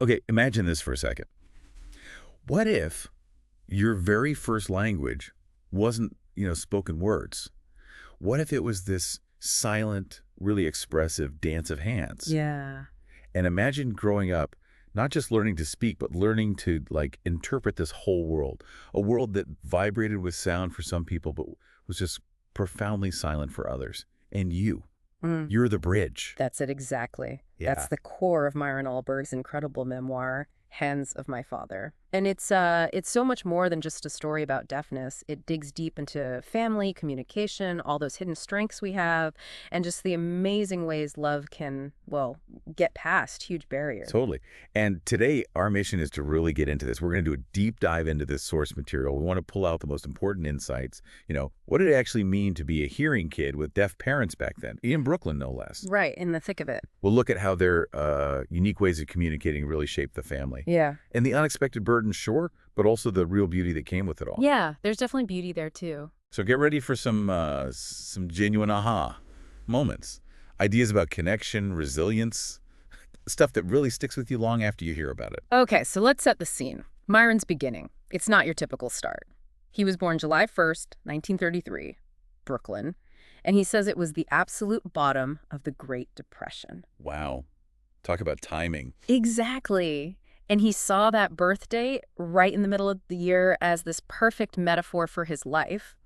Okay, imagine this for a second. What if your very first language wasn't, spoken words? What if it was this silent, really expressive dance of hands? Yeah. And imagine growing up, not just learning to speak, but learning to, like, interpret this whole world. A world that vibrated with sound for some people, but was just profoundly silent for others. And Mm. you're the bridge. That's it exactly. That's Yeah, the core of Myron Uhlberg's incredible memoir, Hands of My Father. And it's so much more than just a story about deafness. It digs deep into family, communication, all those hidden strengths we have, and just the amazing ways love can, well, get past huge barriers. totally. And today, our mission is to really get into this. We're going to do a deep dive into this source material. We want to pull out the most important insights. What did it actually mean to be a hearing kid with deaf parents back then, in Brooklyn, no less? Right, in the thick of it. We'll look at how their unique ways of communicating really shaped the family. Yeah. And the unexpected burden, sure, but also the real beauty that came with it all. Yeah, there's definitely beauty there too. So get ready for some genuine aha moments. Ideas about connection, resilience, stuff that really sticks with you long after you hear about it. Okay, so let's set the scene. Myron's beginning. It's not your typical start. He was born July 1st, 1933, Brooklyn, and he says it was the absolute bottom of the Great Depression. Wow. Talk about timing. Exactly. And he saw that birth date right in the middle of the year as this perfect metaphor for his life.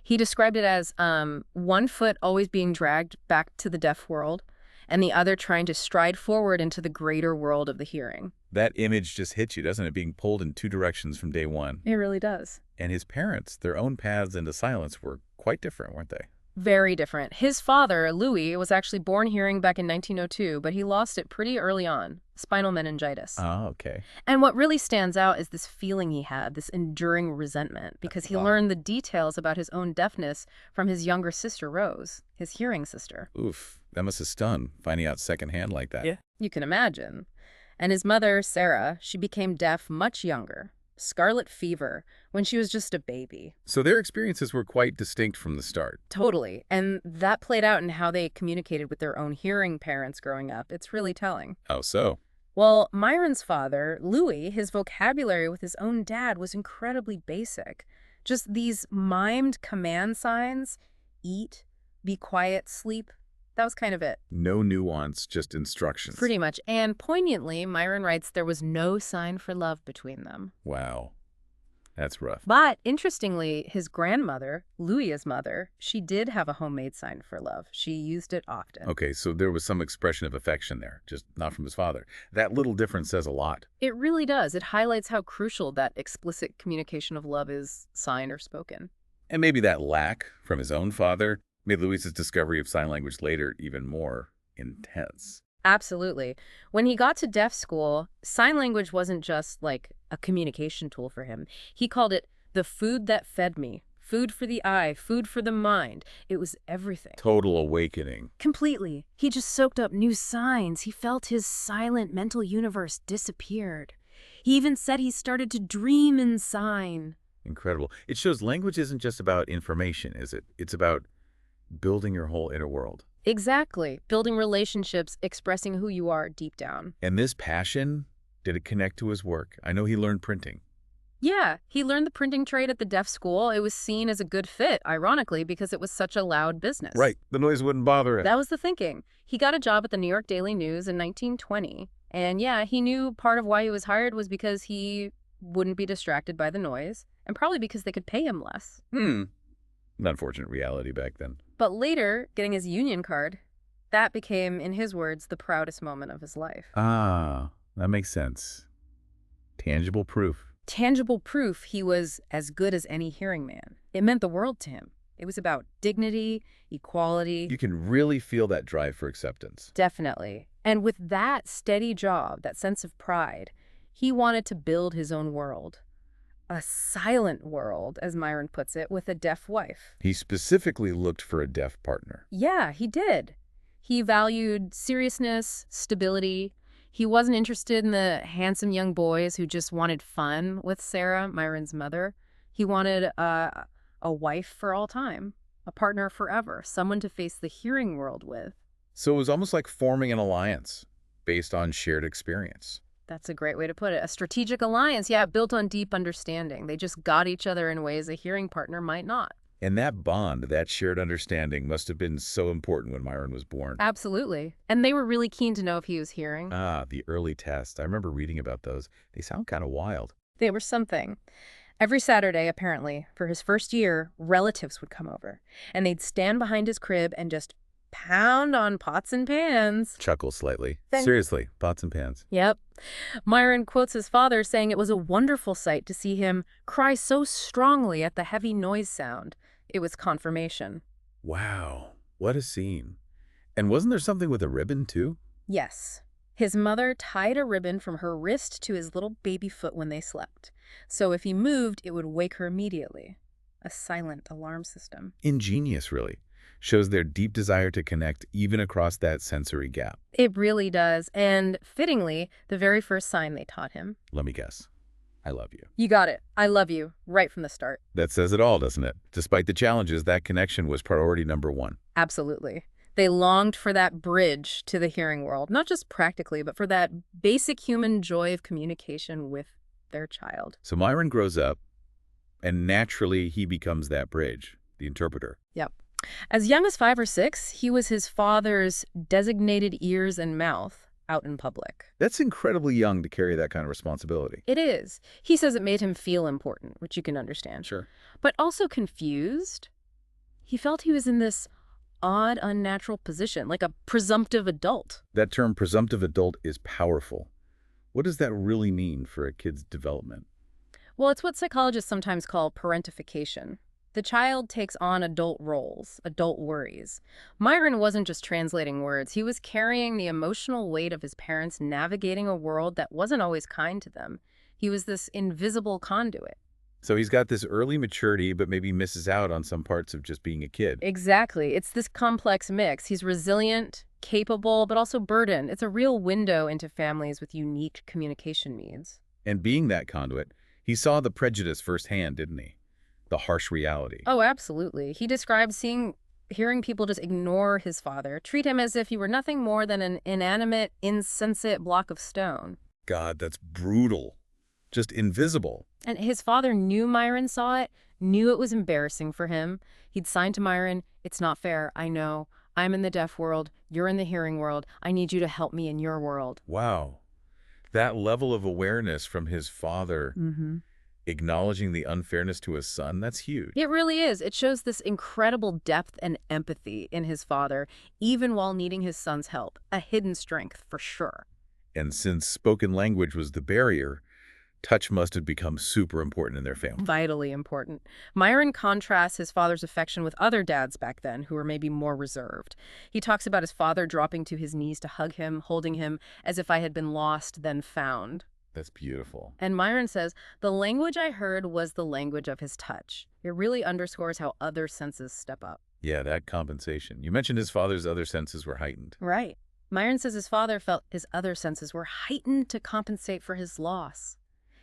He described it as one foot always being dragged back to the deaf world and the other trying to stride forward into the greater world of the hearing. That image just hits you, doesn't it? Being pulled in two directions from day one. It really does. And his parents, their own paths into silence were quite different, weren't they? Very different. His father, Louis, was actually born hearing back in 1902, but he lost it pretty early on, spinal meningitis. Oh, okay. And what really stands out is this feeling he had, this enduring resentment, because he learned the details about his own deafness from his younger sister, Rose, his hearing sister. Oof, that must have stung, finding out secondhand like that. Yeah. You can imagine. And his mother, Sarah, she became deaf much younger. Scarlet fever, when she was just a baby. So their experiences were quite distinct from the start. Totally. And that played out in how they communicated with their own hearing parents growing up. It's really telling. How so? Well, Myron's father, Louis, his vocabulary with his own dad was incredibly basic. Just these mimed command signs: eat, be quiet, sleep. That was kind of it. No nuance, just instructions. Pretty much. And poignantly, Myron writes there was no sign for love between them. Wow. That's rough. But interestingly, his grandmother, Louis's mother, she did have a homemade sign for love. She used it often. Okay, so there was some expression of affection there, just not from his father. That little difference says a lot. It really does. It highlights how crucial that explicit communication of love is, signed or spoken. And maybe that lack from his own father made Louis's discovery of sign language later even more intense. Absolutely. When he got to deaf school, sign language wasn't just like a communication tool for him. He called it the food that fed me. Food for the eye, food for the mind. It was everything. Total awakening. Completely. He just soaked up new signs. He felt his silent mental universe disappeared. He even said he started to dream in sign. Incredible. It shows language isn't just about information, is it? It's about building your whole inner world. Exactly. Building relationships, expressing who you are deep down. And this passion, did it connect to his work? I know he learned printing. Yeah, he learned the printing trade at the deaf school. It was seen as a good fit, ironically, because it was such a loud business. Right. The noise wouldn't bother him. That was the thinking. He got a job at the New York Daily News in 1920. And yeah, he knew part of why he was hired was because he wouldn't be distracted by the noise, and probably because they could pay him less. An unfortunate reality back then. But later, getting his union card, that became, in his words, the proudest moment of his life. Ah, that makes sense. Tangible proof. Tangible proof he was as good as any hearing man. It meant the world to him. It was about dignity, equality. You can really feel that drive for acceptance. Definitely. And with that steady job, that sense of pride, he wanted to build his own world. A silent world, as Myron puts it, with a deaf wife. He specifically looked for a deaf partner. Yeah, he did. He valued seriousness, stability. He wasn't interested in the handsome young boys who just wanted fun with Sarah, Myron's mother. He wanted a wife for all time, a partner forever, someone to face the hearing world with. So it was almost like forming an alliance based on shared experience. That's a great way to put it. A strategic alliance, yeah, built on deep understanding. They just got each other in ways a hearing partner might not. And that bond, that shared understanding must have been so important when Myron was born. Absolutely. And they were really keen to know if he was hearing. Ah, the early tests. I remember reading about those. They sound kind of wild. They were something. Every Saturday, apparently, for his first year, relatives would come over, and they'd stand behind his crib and just pound on pots and pans. Chuckle slightly. Then- Seriously, pots and pans. Yep. Myron quotes his father saying it was a wonderful sight to see him cry so strongly at the heavy noise sound. It was confirmation. Wow, what a scene. And wasn't there something with a ribbon, too? Yes. His mother tied a ribbon from her wrist to his little baby foot when they slept. So if he moved, it would wake her immediately. A silent alarm system. Ingenious, really. Shows their deep desire to connect even across that sensory gap. It really does. And fittingly, the very first sign they taught him. Let me guess. I love you. You got it. I love you. Right from the start. That says it all, doesn't it? Despite the challenges, that connection was priority number one. Absolutely. They longed for that bridge to the hearing world, not just practically, but for that basic human joy of communication with their child. So Myron grows up, and naturally he becomes that bridge, the interpreter. Yep. As young as 5 or 6, he was his father's designated ears and mouth out in public. That's incredibly young to carry that kind of responsibility. It is. He says it made him feel important, which you can understand. Sure. But also confused. He felt he was in this odd, unnatural position, like a presumptive adult. That term presumptive adult is powerful. What does that really mean for a kid's development? Well, it's what psychologists sometimes call parentification. The child takes on adult roles, adult worries. Myron wasn't just translating words. He was carrying the emotional weight of his parents navigating a world that wasn't always kind to them. He was this invisible conduit. So he's got this early maturity, but maybe misses out on some parts of just being a kid. Exactly. It's this complex mix. He's resilient, capable, but also burdened. It's a real window into families with unique communication needs. And being that conduit, he saw the prejudice firsthand, didn't he? The harsh reality. Oh, absolutely. He described hearing people just ignore his father, treat him as if he were nothing more than an inanimate, insensate block of stone. God, that's brutal. Just invisible. And his father knew Myron saw it, knew it was embarrassing for him. He'd signed to Myron, "It's not fair, I know. I'm in the deaf world, you're in the hearing world. I need you to help me in your world." Wow. That level of awareness from his father, acknowledging the unfairness to his son, that's huge. It really is. It shows this incredible depth and empathy in his father, even while needing his son's help. A hidden strength, for sure. And since spoken language was the barrier, touch must have become super important in their family. Vitally important. Myron contrasts his father's affection with other dads back then who were maybe more reserved. He talks about his father dropping to his knees to hug him, holding him as if I had been lost, then found. That's beautiful. And Myron says, "The language I heard was the language of his touch." It really underscores how other senses step up. Yeah, that compensation. You mentioned his father's other senses were heightened. Right. Myron says his father felt his other senses were heightened to compensate for his loss.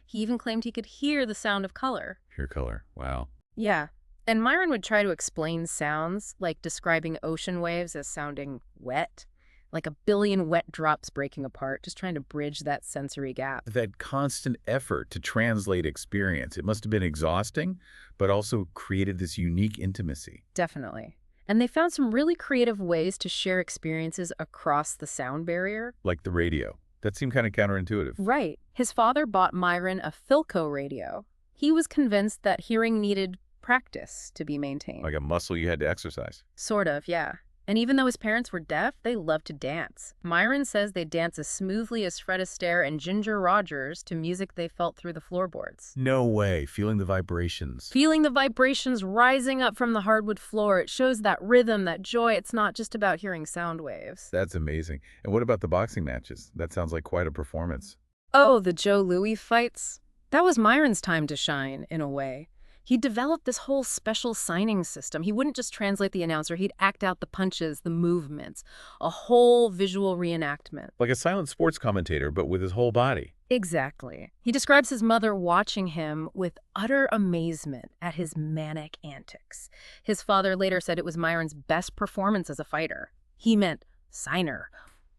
He even claimed he could hear the sound of color. Hear color. Wow. Yeah. And Myron would try to explain sounds, like describing ocean waves as sounding wet, like a billion wet drops breaking apart, just trying to bridge that sensory gap. That constant effort to translate experience, it must have been exhausting, but also created this unique intimacy. Definitely. And they found some really creative ways to share experiences across the sound barrier. Like the radio. That seemed kind of counterintuitive. Right. His father bought Myron a Philco radio. He was convinced that hearing needed practice to be maintained. Like a muscle you had to exercise. Sort of, yeah. And even though his parents were deaf, they loved to dance. Myron says they dance as smoothly as Fred Astaire and Ginger Rogers to music they felt through the floorboards. No way. Feeling the vibrations. Feeling the vibrations rising up from the hardwood floor. It shows that rhythm, that joy. It's not just about hearing sound waves. That's amazing. And what about the boxing matches? That sounds like quite a performance. Oh, the Joe Louis fights? That was Myron's time to shine, in a way. He developed this whole special signing system. He wouldn't just translate the announcer, he'd act out the punches, the movements, a whole visual reenactment. Like a silent sports commentator, but with his whole body. Exactly. He describes his mother watching him with utter amazement at his manic antics. His father later said it was Myron's best performance as a fighter. He meant signer.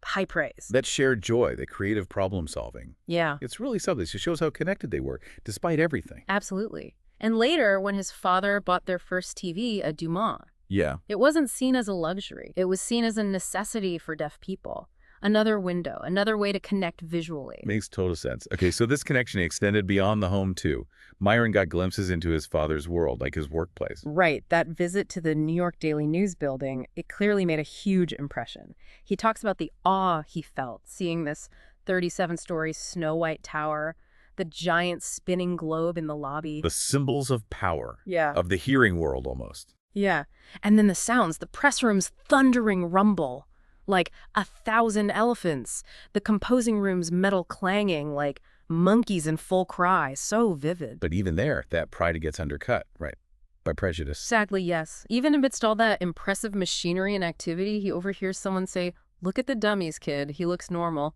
high praise. That shared joy, the creative problem solving. Yeah, It's really something. It shows how connected they were, despite everything. absolutely. And later, when his father bought their first TV, a Dumont, Yeah. it wasn't seen as a luxury. It was seen as a necessity for deaf people. Another window, another way to connect visually. Makes total sense. Okay, so this connection extended beyond the home, too. Myron got glimpses into his father's world, like his workplace. Right, that visit to the New York Daily News building, it clearly made a huge impression. He talks about the awe he felt seeing this 37-story snow-white tower, the giant spinning globe in the lobby. The symbols of power. Yeah. Of the hearing world, almost. Yeah, and then the sounds, the press room's thundering rumble, like 1,000 elephants, the composing room's metal clanging like monkeys in full cry, so vivid. But even there, that pride gets undercut, right, by prejudice. Sadly, yes. Even amidst all that impressive machinery and activity, he overhears someone say, "Look at the dummies, kid. He looks normal."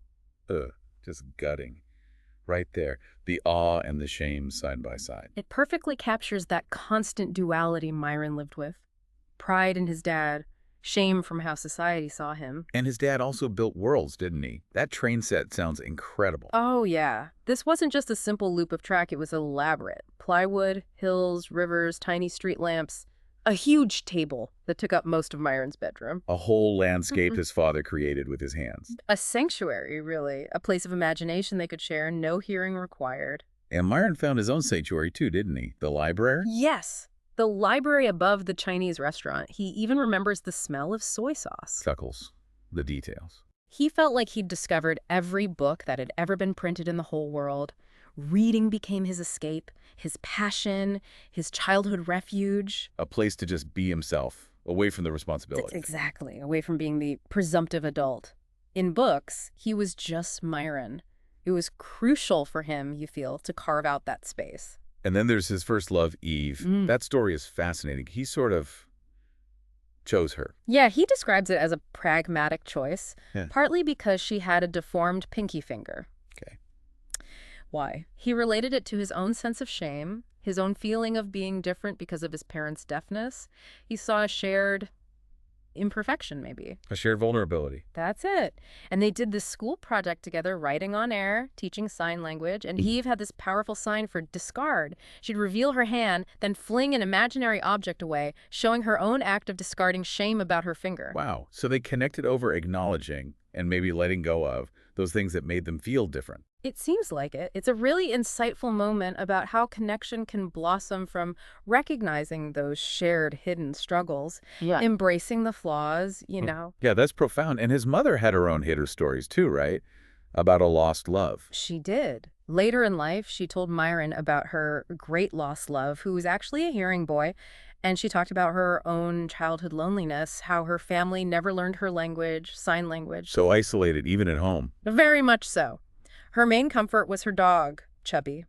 Ugh, just gutting. Right there, the awe and the shame side by side. It perfectly captures that constant duality Myron lived with. Pride in his dad, shame from how society saw him. And his dad also built worlds, didn't he? That train set sounds incredible. Oh, yeah. This wasn't just a simple loop of track, it was elaborate. Plywood, hills, rivers, tiny street lamps. A huge table that took up most of Myron's bedroom. A whole landscape his father created with his hands. A sanctuary, really. A place of imagination they could share, no hearing required. And Myron found his own sanctuary too, didn't he? The library? Yes. The library above the Chinese restaurant. He even remembers the smell of soy sauce. Chuckles. The details. He felt like he'd discovered every book that had ever been printed in the whole world. Reading became his escape, his passion, his childhood refuge. A place to just be himself, away from the responsibility. Exactly, away from being the presumptive adult. In books, he was just Myron. It was crucial for him, you feel, to carve out that space. And then there's his first love, Eve. That story is fascinating. He sort of chose her. Yeah, he describes it as a pragmatic choice, Yeah. partly because she had a deformed pinky finger. Okay. Why? He related it to his own sense of shame, his own feeling of being different because of his parents' deafness. He saw a shared imperfection, maybe. A shared vulnerability. That's it. And they did this school project together, writing on air, teaching sign language, and Eve had this powerful sign for discard. She'd reveal her hand, then fling an imaginary object away, showing her own act of discarding shame about her finger. Wow. So they connected over acknowledging and maybe letting go of those things that made them feel different. It seems like it. It's a really insightful moment about how connection can blossom from recognizing those shared hidden struggles, embracing the flaws, you know. Yeah, that's profound. And his mother had her own hitter stories too, right? About a lost love. She did. Later in life, she told Myron about her great lost love, who was actually a hearing boy, and she talked about her own childhood loneliness, how her family never learned her language, sign language. So isolated, even at home. Very much so. Her main comfort was her dog, Chubby.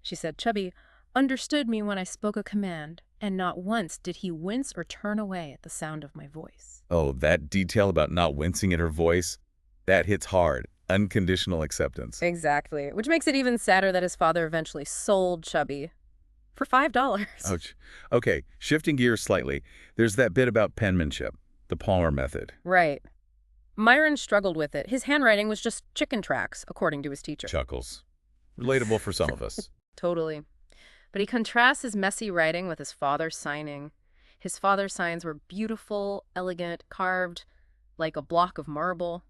She said, "Chubby understood me when I spoke a command, and not once did he wince or turn away at the sound of my voice." Oh, that detail about not wincing at her voice, that hits hard. Unconditional acceptance. Exactly, which makes it even sadder that his father eventually sold Chubby for $5. Ouch. Okay, shifting gears slightly, there's that bit about penmanship, the Palmer method. Right. Myron struggled with it. His handwriting was just chicken tracks, according to his teacher. Chuckles. Relatable for some of us. Totally. But he contrasts his messy writing with his father's signing. His father's signs were beautiful, elegant, carved like a block of marble.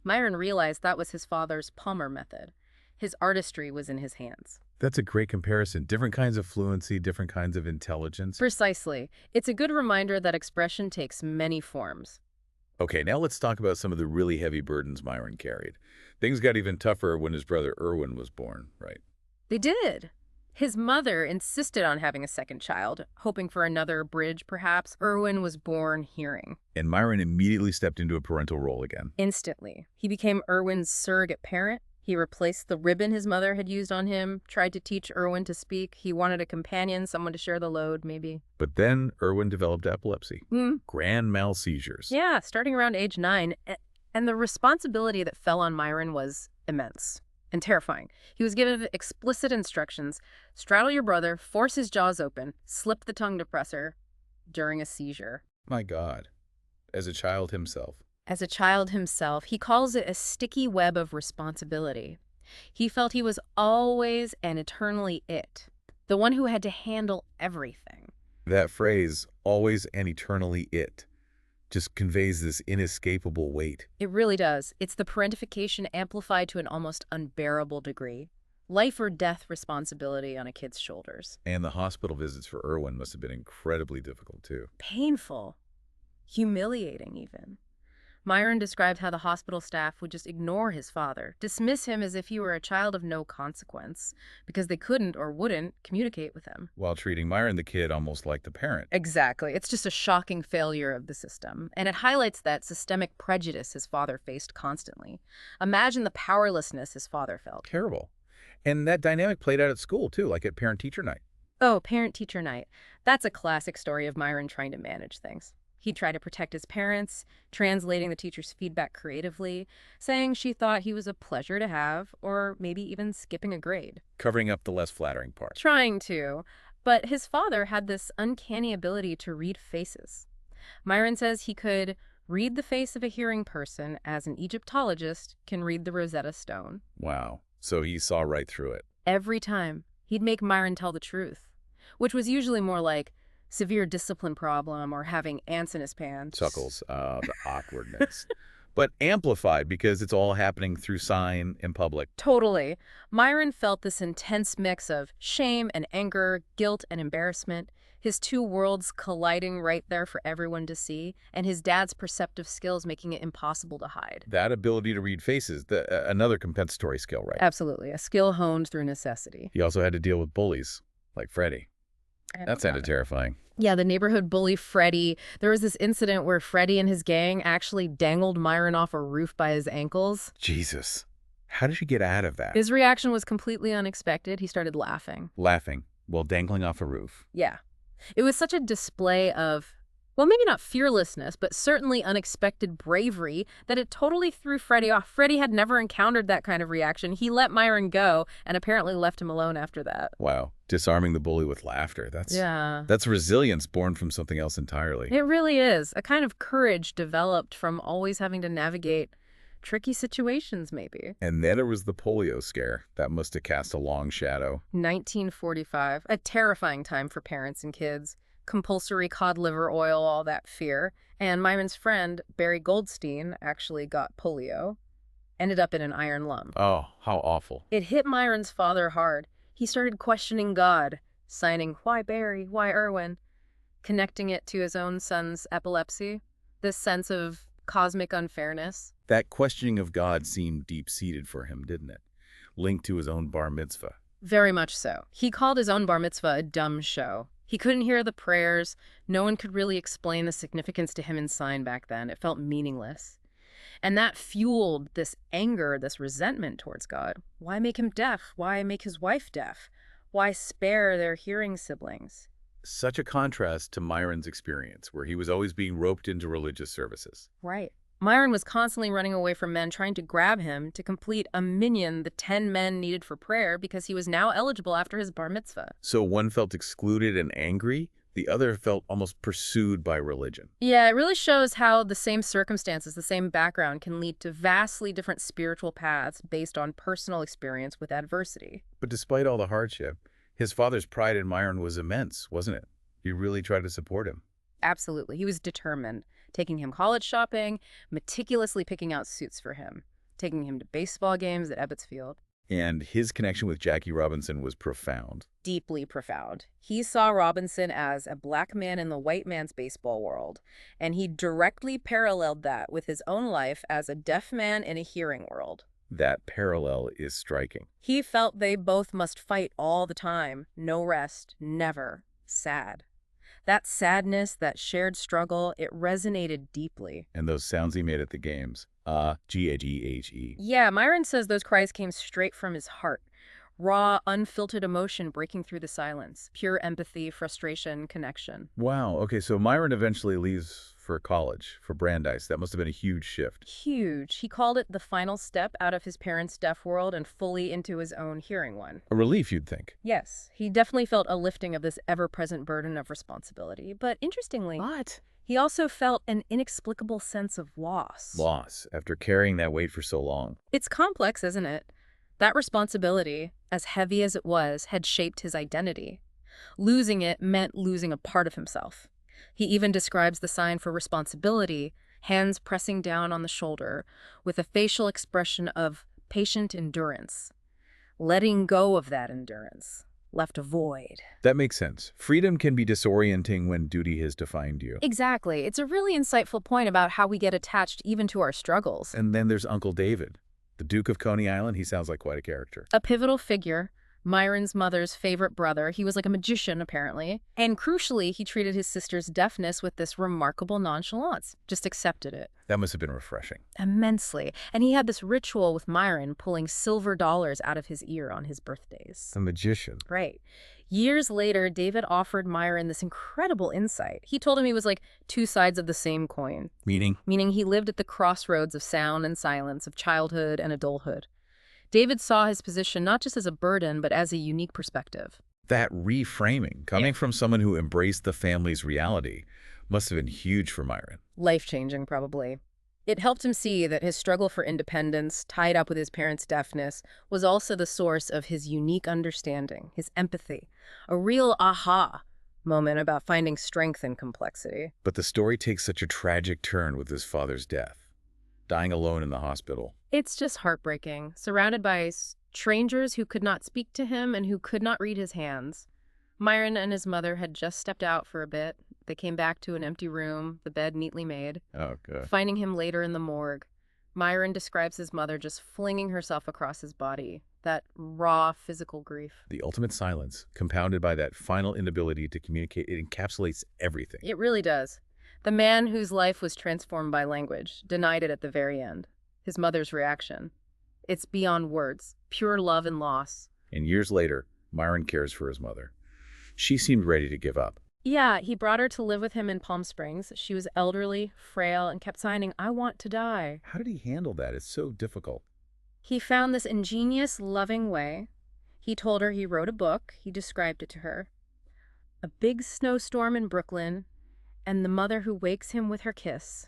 Myron realized that was his father's Palmer method. His artistry was in his hands. That's a great comparison. Different kinds of fluency, different kinds of intelligence. Precisely. It's a good reminder that expression takes many forms. Okay, now let's talk about some of the really heavy burdens Myron carried. Things got even tougher when his brother Erwin was born, right? They did. His mother insisted on having a second child, hoping for another bridge, perhaps. Erwin was born hearing. And Myron immediately stepped into a parental role again. Instantly. He became Erwin's surrogate parent. He replaced the ribbon his mother had used on him, tried to teach Erwin to speak. He wanted a companion, someone to share the load, maybe. But then Erwin developed epilepsy. Grand mal seizures. Yeah, starting around age 9. And the responsibility that fell on Myron was immense and terrifying. He was given explicit instructions: straddle your brother, force his jaws open, slip the tongue depressor during a seizure. My God. As a child himself. As a child himself, he calls it a sticky web of responsibility. He felt he was always and eternally it, the one who had to handle everything. That phrase, always and eternally it, just conveys this inescapable weight. It really does. It's the parentification amplified to an almost unbearable degree. Life or death responsibility on a kid's shoulders. And the hospital visits for Irwin must have been incredibly difficult, too. Painful. Humiliating, even. Myron described how the hospital staff would just ignore his father, dismiss him as if he were a child of no consequence, because they couldn't or wouldn't communicate with him. While treating Myron the kid almost like the parent. Exactly. It's just a shocking failure of the system, and it highlights that systemic prejudice his father faced constantly. Imagine the powerlessness his father felt. Terrible. And that dynamic played out at school, too, like at parent-teacher night. Oh, parent-teacher night. That's a classic story of Myron trying to manage things. He'd try to protect his parents, translating the teacher's feedback creatively, saying she thought he was a pleasure to have, or maybe even skipping a grade. Covering up the less flattering part. Trying to. But his father had this uncanny ability to read faces. Myron says he could read the face of a hearing person as an Egyptologist can read the Rosetta Stone. Wow. So he saw right through it. Every time, he'd make Myron tell the truth, which was usually more like severe discipline problem or having ants in his pants. Chuckles, the awkwardness. But amplified because it's all happening through sign in public. Totally. Myron felt this intense mix of shame and anger, guilt and embarrassment, his two worlds colliding right there for everyone to see, and his dad's perceptive skills making it impossible to hide. That ability to read faces, another compensatory skill, right? Absolutely. A skill honed through necessity. He also had to deal with bullies, like Freddie. That sounded terrifying. Yeah, the neighborhood bully, Freddie. There was this incident where Freddie and his gang actually dangled Myron off a roof by his ankles. Jesus. How did you get out of that? His reaction was completely unexpected. He started laughing. Laughing while dangling off a roof. Yeah. It was such a display of, well, maybe not fearlessness, but certainly unexpected bravery that it totally threw Freddie off. Freddie had never encountered that kind of reaction. He let Myron go and apparently left him alone after that. Wow. Disarming the bully with laughter. That's resilience born from something else entirely. It really is. A kind of courage developed from always having to navigate tricky situations, maybe. And then there was the polio scare. That must have cast a long shadow. 1945, a terrifying time for parents and kids. Compulsory cod liver oil, all that fear. And Myron's friend, Barry Goldstein, actually got polio. Ended up in an iron lung. Oh, how awful. It hit Myron's father hard. He started questioning God, signing, "Why Barry? Why Irwin?" Connecting it to his own son's epilepsy. This sense of cosmic unfairness. That questioning of God seemed deep-seated for him, didn't it? Linked to his own bar mitzvah. Very much so. He called his own bar mitzvah a dumb show. He couldn't hear the prayers. No one could really explain the significance to him in sign back then. It felt meaningless. And that fueled this anger, this resentment towards God. Why make him deaf? Why make his wife deaf? Why spare their hearing siblings? Such a contrast to Myron's experience, where he was always being roped into religious services. Right. Myron was constantly running away from men trying to grab him to complete a minyan, the 10 men needed for prayer, because he was now eligible after his bar mitzvah. So one felt excluded and angry, the other felt almost pursued by religion. Yeah, it really shows how the same circumstances, the same background can lead to vastly different spiritual paths based on personal experience with adversity. But despite all the hardship, his father's pride in Myron was immense, wasn't it? He really tried to support him. Absolutely. He was determined, taking him college shopping, meticulously picking out suits for him, taking him to baseball games at Ebbets Field. And his connection with Jackie Robinson was profound. Deeply profound. He saw Robinson as a black man in the white man's baseball world, and he directly paralleled that with his own life as a deaf man in a hearing world. That parallel is striking. He felt they both must fight all the time, no rest, never. Sad. That sadness, that shared struggle, it resonated deeply. And those sounds he made at the games. G-A-G-H-E. Yeah, Myron says those cries came straight from his heart. Raw, unfiltered emotion breaking through the silence. Pure empathy, frustration, connection. Wow. Okay, so Myron eventually leaves for college, for Brandeis. That must have been a huge shift. Huge. He called it the final step out of his parents' deaf world and fully into his own hearing one. A relief, you'd think. Yes, he definitely felt a lifting of this ever-present burden of responsibility. But interestingly, He also felt an inexplicable sense of loss. Loss, after carrying that weight for so long. It's complex, isn't it? That responsibility, as heavy as it was, had shaped his identity. Losing it meant losing a part of himself. He even describes the sign for responsibility, hands pressing down on the shoulder, with a facial expression of patient endurance. Letting go of that endurance left a void. That makes sense. Freedom can be disorienting when duty has defined you. Exactly. It's a really insightful point about how we get attached even to our struggles. And then there's Uncle David, the Duke of Coney Island. He sounds like quite a character. A pivotal figure, Myron's mother's favorite brother. He was like a magician, apparently. And crucially, he treated his sister's deafness with this remarkable nonchalance. Just accepted it. That must have been refreshing. Immensely. And he had this ritual with Myron pulling silver dollars out of his ear on his birthdays. A magician. Right. Years later, David offered Myron this incredible insight. He told him he was like two sides of the same coin. Meaning? Meaning he lived at the crossroads of sound and silence, of childhood and adulthood. David saw his position not just as a burden, but as a unique perspective. That reframing, coming from someone who embraced the family's reality, must have been huge for Myron. Life-changing, probably. It helped him see that his struggle for independence, tied up with his parents' deafness, was also the source of his unique understanding, his empathy, a real aha moment about finding strength in complexity. But the story takes such a tragic turn with his father's death, dying alone in the hospital. It's just heartbreaking, surrounded by strangers who could not speak to him and who could not read his hands. Myron and his mother had just stepped out for a bit. They came back to an empty room, the bed neatly made. Oh, good. Finding him later in the morgue, Myron describes his mother just flinging herself across his body, that raw physical grief. The ultimate silence, compounded by that final inability to communicate, it encapsulates everything. It really does. The man whose life was transformed by language denied it at the very end. His mother's reaction. It's beyond words, pure love and loss. And years later, Myron cares for his mother. She seemed ready to give up. Yeah, he brought her to live with him in Palm Springs. She was elderly, frail, and kept signing, "I want to die." How did he handle that? It's so difficult. He found this ingenious, loving way. He told her he wrote a book. He described it to her. A big snowstorm in Brooklyn, and the mother who wakes him with her kiss.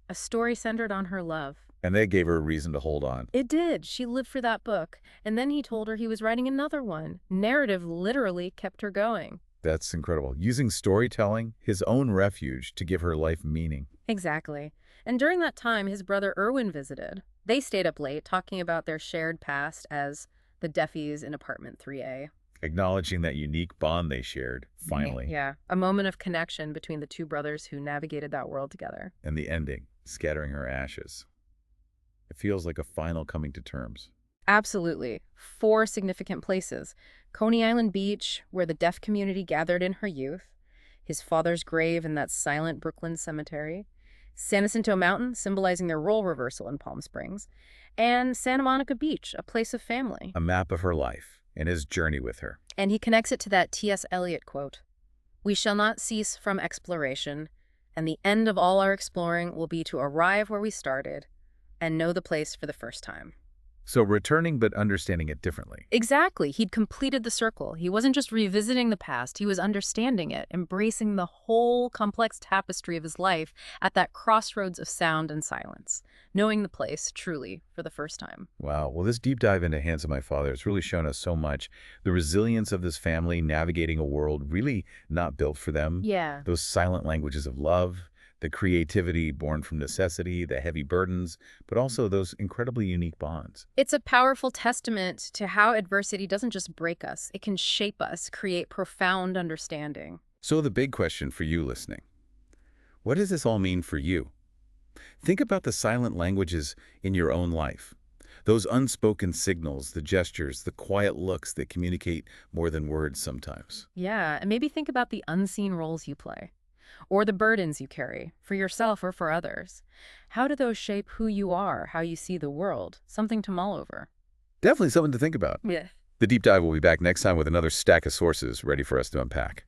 A story centered on her love. And that gave her a reason to hold on. It did. She lived for that book. And then he told her he was writing another one. Narrative literally kept her going. That's incredible. Using storytelling, his own refuge, to give her life meaning. Exactly. And during that time, his brother Erwin visited. They stayed up late, talking about their shared past as the Deafies in apartment 3A. Acknowledging that unique bond they shared, finally. Yeah, a moment of connection between the two brothers who navigated that world together. And the ending, scattering her ashes. It feels like a final coming to terms. Absolutely. 4 significant places. Coney Island Beach, where the deaf community gathered in her youth. His father's grave in that silent Brooklyn cemetery. San Jacinto Mountain, symbolizing their role reversal in Palm Springs. And Santa Monica Beach, a place of family. A map of her life and his journey with her. And he connects it to that T.S. Eliot quote. "We shall not cease from exploration, and the end of all our exploring will be to arrive where we started and know the place for the first time." So returning but understanding it differently. Exactly. He'd completed the circle. He wasn't just revisiting the past. He was understanding it, embracing the whole complex tapestry of his life at that crossroads of sound and silence, knowing the place, truly, for the first time. Wow. Well, this deep dive into Hands of My Father has really shown us so much. The resilience of this family navigating a world really not built for them. Yeah. Those silent languages of love, the creativity born from necessity, the heavy burdens, but also those incredibly unique bonds. It's a powerful testament to how adversity doesn't just break us. It can shape us, create profound understanding. So the big question for you listening, what does this all mean for you? Think about the silent languages in your own life. Those unspoken signals, the gestures, the quiet looks that communicate more than words sometimes. Yeah, and maybe think about the unseen roles you play, or the burdens you carry, for yourself or for others. How do those shape who you are, how you see the world? Something to mull over. Definitely something to think about. Yeah. The Deep Dive will be back next time with another stack of sources ready for us to unpack.